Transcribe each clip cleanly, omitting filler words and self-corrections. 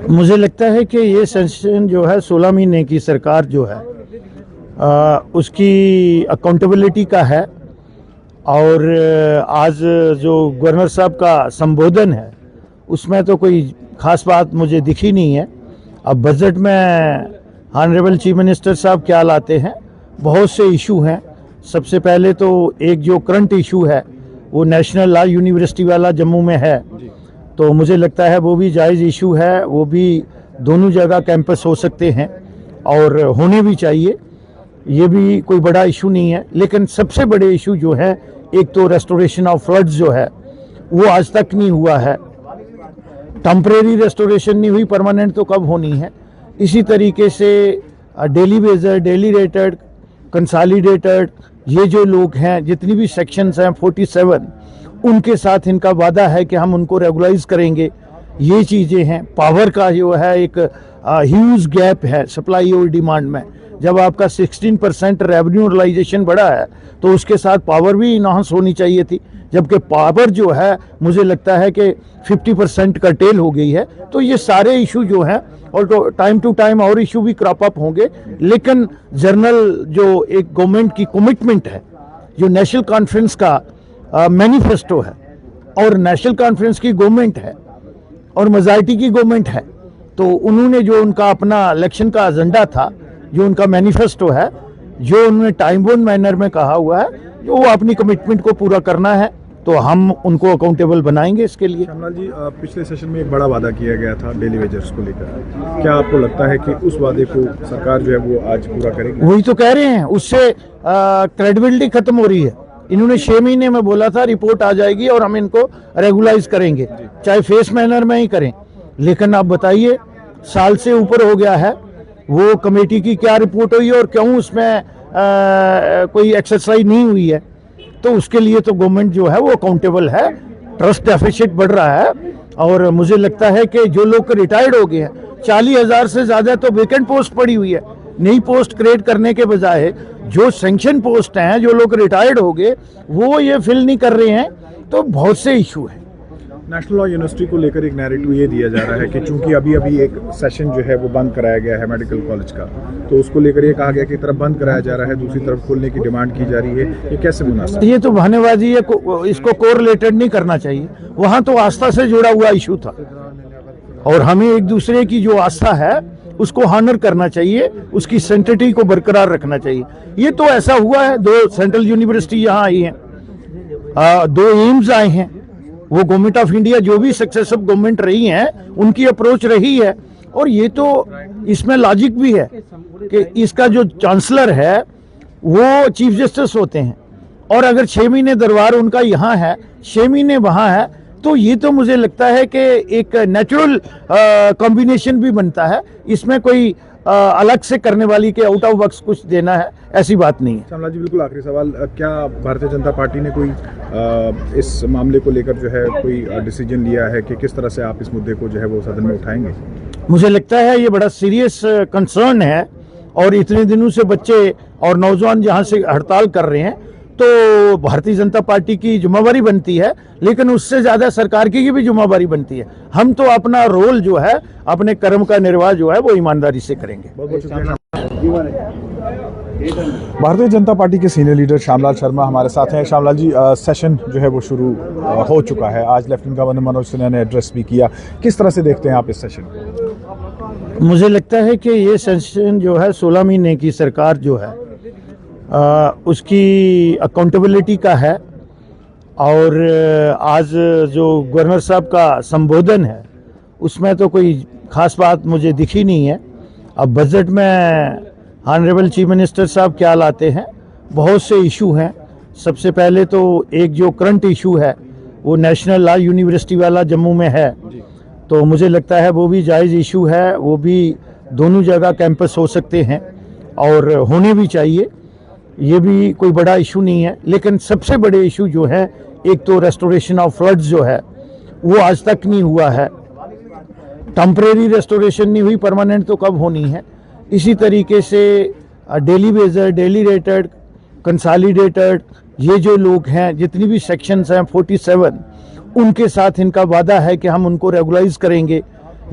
मुझे लगता है कि ये सेशन जो है 16 महीने की सरकार जो है उसकी अकाउंटेबिलिटी का है। और आज जो गवर्नर साहब का संबोधन है उसमें तो कोई ख़ास बात मुझे दिखी नहीं है। अब बजट में ऑनरेबल चीफ मिनिस्टर साहब क्या लाते हैं, बहुत से इशू हैं। सबसे पहले तो एक जो करंट इशू है वो नेशनल लॉ यूनिवर्सिटी वाला जम्मू में है, तो मुझे लगता है वो भी जायज़ इशू है। वो भी दोनों जगह कैंपस हो सकते हैं और होने भी चाहिए, ये भी कोई बड़ा इशू नहीं है। लेकिन सबसे बड़े इशू जो है, एक तो रेस्टोरेशन ऑफ फ्लड्स जो है वो आज तक नहीं हुआ है। टेम्परेरी रेस्टोरेशन नहीं हुई, परमानेंट तो कब होनी है। इसी तरीके से daily Vaser, daily rated, consolidated, ये जो लोग हैं, जितनी भी सेक्शंस हैं 47, उनके साथ इनका वादा है कि हम उनको रेगुलाइज करेंगे। ये चीज़ें हैं। पावर का जो है एक ह्यूज गैप है सप्लाई और डिमांड में। जब आपका 16% रेवेन्यू रियलाइजेशन बढ़ा है तो उसके साथ पावर भी इनहांस होनी चाहिए थी, जबकि पावर जो है मुझे लगता है कि 50% कर्टेल हो गई है। तो ये सारे इशू जो हैं, और तो टाइम टू टाइम और इशू भी क्रॉप अप होंगे, लेकिन जनरल जो एक गवर्नमेंट की कमिटमेंट है, जो नेशनल कॉन्फ्रेंस का मैनिफेस्टो है, और नेशनल कॉन्फ्रेंस की गवर्नमेंट है और मेजॉरिटी की गवर्नमेंट है, तो उन्होंने जो उनका अपना इलेक्शन का एजेंडा था, जो उनका मैनिफेस्टो है, जो उन्होंने टाइम बाउंड मैनर में कहा हुआ है, जो वो अपनी कमिटमेंट को पूरा करना है, तो हम उनको अकाउंटेबल बनाएंगे इसके लिए। श्यामलाल जी, पिछले सेशन में एक बड़ा वादा किया गया था डेली वेजर्स को लेकर, क्या आपको लगता है कि उस वादे को सरकार जो है वो आज पूरा करेगी? वही तो कह रहे हैं, उससे क्रेडिबिलिटी खत्म हो रही है। इन्होंने 6 महीने में बोला था रिपोर्ट आ जाएगी और हम इनको रेगुलाइज करेंगे, चाहे फेस मैनर में ही करें। लेकिन आप बताइए, साल से ऊपर हो गया है, वो कमेटी की क्या रिपोर्ट हुई और क्यों उसमें कोई एक्सरसाइज नहीं हुई है। तो उसके लिए तो गवर्नमेंट जो है वो अकाउंटेबल है। ट्रस्ट डेफिसिट बढ़ रहा है, और मुझे लगता है कि जो लोग रिटायर्ड हो गए हैं, 40,000 से ज़्यादा तो वेकेंट पोस्ट पड़ी हुई है। नई पोस्ट क्रिएट करने के बजाय जो सैंक्शन पोस्ट हैं, जो लोग रिटायर्ड हो गए वो ये फिल नहीं कर रहे हैं, तो बहुत से इशू हैं। नेशनल लॉ यूनिवर्सिटी को लेकर एक नैरेटिव ये दिया जा रहा है कि चूंकि अभी एक सेशन जो है वो बंद कराया गया है मेडिकल कॉलेज का, तो उसको लेकर ये कहा गया कि एक तरफ बंद कराया जा रहा है, दूसरी तरफ खोलने की डिमांड की जा रही है। ये कैसे मुनासिब? ये तो बहानेबाजी है, इसको कोरिलेटेड नहीं करना चाहिए। वहाँ तो आस्था से जुड़ा हुआ इशू था, और हमें एक दूसरे की जो आस्था है उसको हॉनर करना चाहिए, उसकी सेंटिटी को बरकरार रखना चाहिए। ये तो ऐसा हुआ है, 2 सेंट्रल यूनिवर्सिटी यहाँ आई हैं, 2 एम्स आए हैं। वो गवर्नमेंट ऑफ इंडिया जो भी सक्सेसिव गवर्नमेंट रही हैं, उनकी अप्रोच रही है। और ये तो इसमें लॉजिक भी है कि इसका जो चांसलर है वो चीफ जस्टिस होते हैं, और अगर 6 महीने दरबार उनका यहाँ है, 6 महीने वहाँ है, तो ये तो मुझे लगता है कि एक नेचुरल कॉम्बिनेशन भी बनता है। इसमें कोई अलग से करने वाली के आउट ऑफ बॉक्स कुछ देना है, ऐसी बात नहीं है। श्यामलाल जी, बिल्कुल आखिरी सवाल, क्या भारतीय जनता पार्टी ने कोई इस मामले को लेकर जो है कोई डिसीजन लिया है कि किस तरह से आप इस मुद्दे को जो है वो सदन में उठाएंगे? मुझे लगता है ये बड़ा सीरियस कंसर्न है, और इतने दिनों से बच्चे और नौजवान जहाँ से हड़ताल कर रहे हैं, तो भारतीय जनता पार्टी की जिम्मेवारी बनती है, लेकिन उससे ज़्यादा सरकार की भी जिम्मेवारी बनती है। हम तो अपना रोल जो है, अपने कर्म का निर्वाह जो है वो ईमानदारी से करेंगे। भारतीय जनता पार्टी के सीनियर लीडर श्यामलाल शर्मा हमारे साथ हैं। श्यामलाल जी, सेशन जो है वो शुरू हो चुका है। आज लेफ्टिनेंट गवर्नर मनोज सिन्हा ने एड्रेस भी किया। किस तरह से देखते हैं आप इस सेशन को? मुझे लगता है कि ये सेशन जो है 16 महीने की सरकार जो है उसकी अकाउंटेबिलिटी का है। और आज जो गवर्नर साहब का संबोधन है उसमें तो कोई ख़ास बात मुझे दिखी नहीं है। अब बजट में ऑनरेबल चीफ मिनिस्टर साहब क्या लाते हैं, बहुत से इशू हैं। सबसे पहले तो एक जो करंट इशू है वो नेशनल लॉ यूनिवर्सिटी वाला जम्मू में है, तो मुझे लगता है वो भी जायज़ इशू है। वो भी दोनों जगह कैंपस हो सकते हैं और होने भी चाहिए, ये भी कोई बड़ा इशू नहीं है। लेकिन सबसे बड़े इशू जो है, एक तो रेस्टोरेशन ऑफ फ्लड्स जो है वो आज तक नहीं हुआ है। टेम्परेरी रेस्टोरेशन नहीं हुई, परमानेंट तो कब होनी है। इसी तरीके से daily Vaser, daily rated, consolidated, ये जो लोग हैं, जितनी भी सेक्शंस हैं 47, उनके साथ इनका वादा है कि हम उनको रेगुलाइज करेंगे।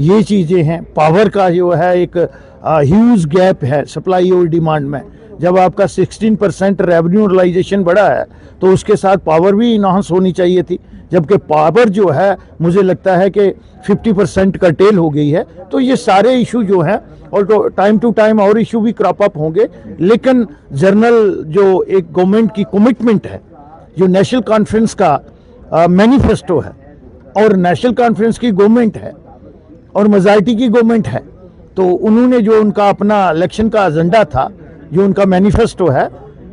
ये चीज़ें हैं। पावर का जो है एक ह्यूज गैप है सप्लाई और डिमांड में। जब आपका 16% रेवेन्यू रियलाइजेशन बढ़ा है तो उसके साथ पावर भी इन्हांस होनी चाहिए थी, जबकि पावर जो है मुझे लगता है कि 50% कर्टेल हो गई है। तो ये सारे इशू जो हैं और तो टाइम टू टाइम और इशू भी क्रॉप अप होंगे, लेकिन जनरल जो एक गवर्नमेंट की कमिटमेंट है, जो नेशनल कॉन्फ्रेंस का मैनिफेस्टो है और नेशनल कॉन्फ्रेंस की गवर्नमेंट है और मेजॉरिटी की गवर्नमेंट है, तो उन्होंने जो उनका अपना इलेक्शन का एजेंडा था, जो उनका मैनिफेस्टो है,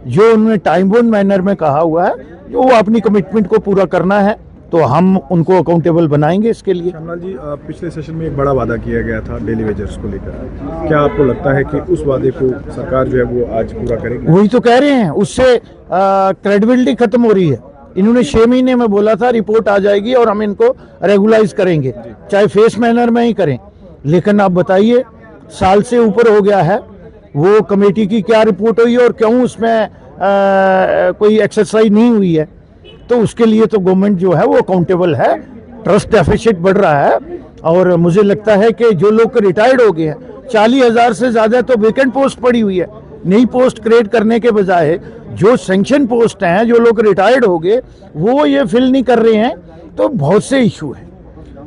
जो उन्होंने टाइम बाउंड मैनर में कहा हुआ है, जो वो अपनी कमिटमेंट को पूरा करना है, तो हम उनको अकाउंटेबल बनाएंगे इसके लिए। श्यामलाल जी, पिछले सेशन में एक बड़ा वादा किया गया था डेली वेजर्स को लेकर, क्या आपको लगता है कि उस वादे को सरकार जो है वो आज पूरा करेगी? वही तो कह रहे हैं, उससे क्रेडिबिलिटी खत्म हो रही है। इन्होंने 6 महीने में बोला था रिपोर्ट आ जाएगी और हम इनको रेगुलाइज करेंगे, चाहे फेस मैनर में ही करें, लेकिन आप बताइए साल से ऊपर हो गया है, वो कमेटी की क्या रिपोर्ट हुई है और क्यों उसमें कोई एक्सरसाइज नहीं हुई है। तो उसके लिए तो गवर्नमेंट जो है वो अकाउंटेबल है। ट्रस्ट डेफिसिट बढ़ रहा है और मुझे लगता है कि जो लोग रिटायर्ड हो गए हैं, 40,000 से ज़्यादा तो वेकेंट पोस्ट पड़ी हुई है। नई पोस्ट क्रिएट करने के बजाय जो सैंक्शन पोस्ट हैं, जो लोग रिटायर्ड हो गए वो ये फिल नहीं कर रहे हैं, तो बहुत से इशू हैं।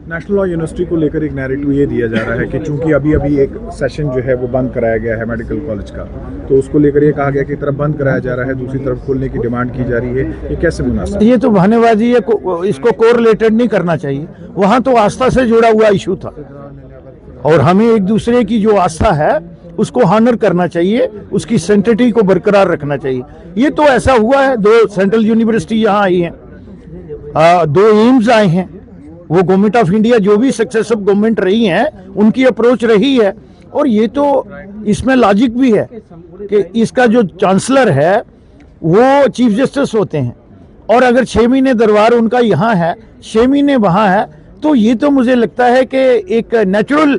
नेशनल लॉ यूनिवर्सिटी को लेकर एक नैरेटिव ये दिया जा रहा है कि चूंकि अभी अभी एक सेशन जो है वो बंद कराया गया है मेडिकल कॉलेज का, तो उसको लेकर ये कहा गया कि एक तरफ बंद कराया जा रहा है, दूसरी तरफ खोलने की डिमांड की जा रही है। ये कैसे मुनासिब? ये तो बहानेबाजी है, इसको कोरिलेटेड नहीं करना चाहिए। वहाँ तो आस्था से जुड़ा हुआ इशू था और हमें एक दूसरे की जो आस्था है उसको हानर करना चाहिए, उसकी सेंटिटी को बरकरार रखना चाहिए। ये तो ऐसा हुआ है, 2 सेंट्रल यूनिवर्सिटी यहाँ आई हैं, 2 एम्स आए हैं। वो गवर्नमेंट ऑफ इंडिया जो भी सक्सेसिव गवर्नमेंट रही हैं उनकी अप्रोच रही है, और ये तो इसमें लॉजिक भी है कि इसका जो चांसलर है वो चीफ जस्टिस होते हैं, और अगर 6 महीने दरबार उनका यहाँ है, 6 महीने वहाँ है, तो ये तो मुझे लगता है कि एक नेचुरल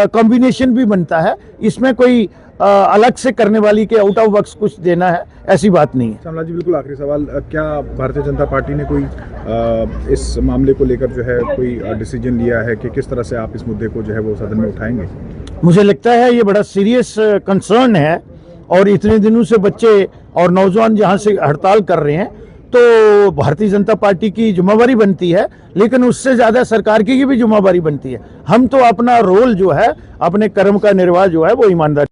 कॉम्बिनेशन भी बनता है। इसमें कोई अलग से करने वाली के आउट ऑफ बॉक्स कुछ देना है, ऐसी बात नहीं है। श्यामलाल जी, बिल्कुल आखिरी सवाल, क्या भारतीय जनता पार्टी ने कोई इस मामले को लेकर जो है कोई डिसीजन लिया है कि किस तरह से आप इस मुद्दे को जो है वो सदन में उठाएंगे? मुझे लगता है ये बड़ा सीरियस कंसर्न है, और इतने दिनों से बच्चे और नौजवान जहाँ से हड़ताल कर रहे हैं, तो भारतीय जनता पार्टी की जिम्मेवारी बनती है, लेकिन उससे ज़्यादा सरकार की भी जिम्मेवारी बनती है। हम तो अपना रोल जो है, अपने कर्म का निर्वाह जो है वो ईमानदारी